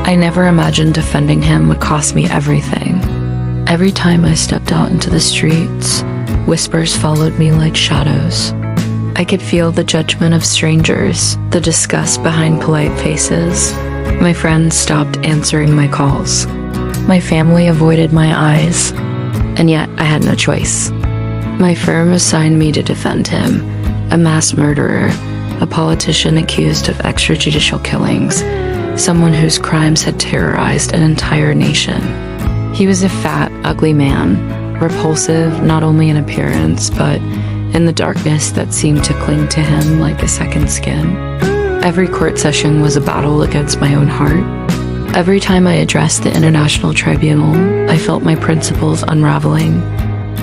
I never imagined defending him would cost me everything. Every time I stepped out into the streets, whispers followed me like shadows. I could feel the judgment of strangers, the disgust behind polite faces. My friends stopped answering my calls. My family avoided my eyes, and yet I had no choice. My firm assigned me to defend him, a mass murderer, a politician accused of extrajudicial killings, someone whose crimes had terrorized an entire nation. He was a fat, ugly man, repulsive not only in appearance, but in the darkness that seemed to cling to him like a second skin. Every court session was a battle against my own heart. Every time I addressed the International Tribunal, I felt my principles unraveling.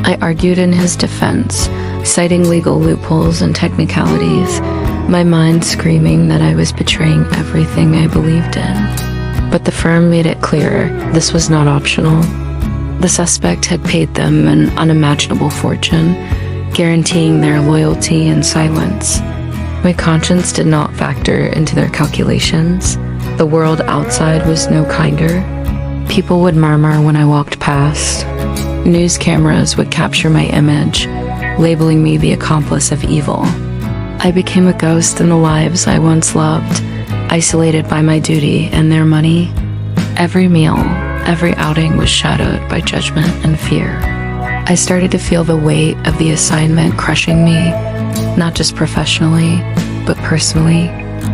I argued in his defense, citing legal loopholes and technicalities, my mind screaming that I was betraying everything I believed in. But the firm made it clear this was not optional. The suspect had paid them an unimaginable fortune, guaranteeing their loyalty and silence. My conscience did not factor into their calculations. The world outside was no kinder. People would murmur when I walked past. News cameras would capture my image, labeling me the accomplice of evil. I became a ghost in the lives I once loved, isolated by my duty and their money. Every meal, every outing was shadowed by judgment and fear. I started to feel the weight of the assignment crushing me, not just professionally, but personally.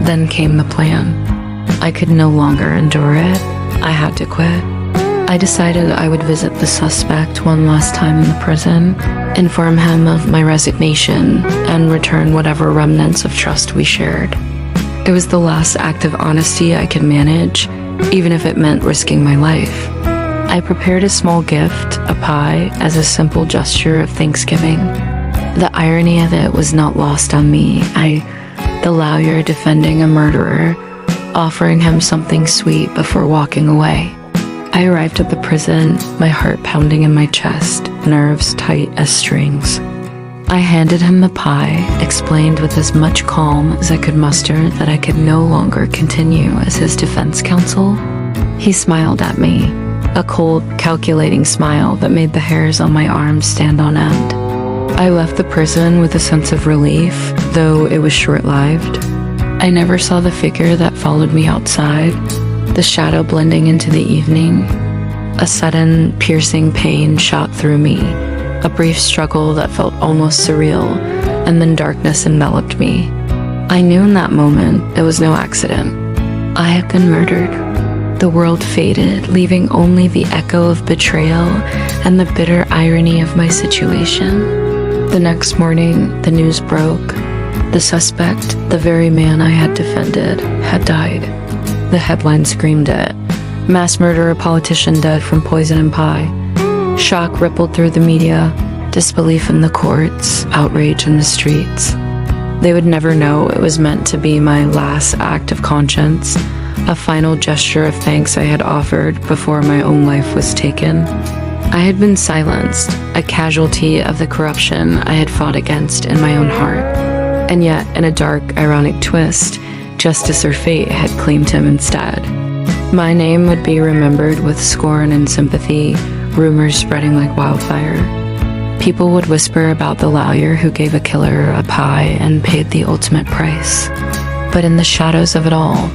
Then came the plan. I could no longer endure it. I had to quit. I decided I would visit the suspect one last time in the prison, inform him of my resignation, and return whatever remnants of trust we shared. It was the last act of honesty I could manage, even if it meant risking my life. I prepared a small gift, a pie, as a simple gesture of thanksgiving. The irony of it was not lost on me. The lawyer defending a murderer, offering him something sweet before walking away. I arrived at the prison, my heart pounding in my chest, nerves tight as strings. I handed him the pie, explained with as much calm as I could muster that I could no longer continue as his defense counsel. He smiled at me, a cold, calculating smile that made the hairs on my arms stand on end. I left the prison with a sense of relief, though it was short-lived. I never saw the figure that followed me outside, the shadow blending into the evening. A sudden, piercing pain shot through me, a brief struggle that felt almost surreal, and then darkness enveloped me. I knew in that moment it was no accident. I had been murdered. The world faded, leaving only the echo of betrayal and the bitter irony of my situation. The next morning, the news broke. The suspect, the very man I had defended, had died. The headline screamed it. Mass murderer politician dead from poison and pie. Shock rippled through the media, disbelief in the courts, outrage in the streets. They would never know it was meant to be my last act of conscience, a final gesture of thanks I had offered before my own life was taken. I had been silenced, a casualty of the corruption I had fought against in my own heart. And yet, in a dark, ironic twist, justice or fate had claimed him instead. My name would be remembered with scorn and sympathy, rumors spreading like wildfire. People would whisper about the lawyer who gave a killer a pie and paid the ultimate price. But in the shadows of it all,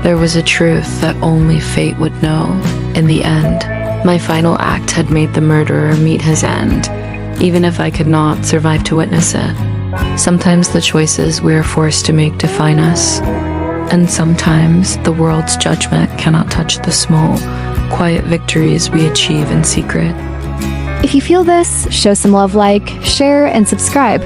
there was a truth that only fate would know. In the end, my final act had made the murderer meet his end, even if I could not survive to witness it. Sometimes the choices we are forced to make define us, and sometimes the world's judgment cannot touch the small, quiet victories we achieve in secret. If you feel this, show some love, like, share, and subscribe.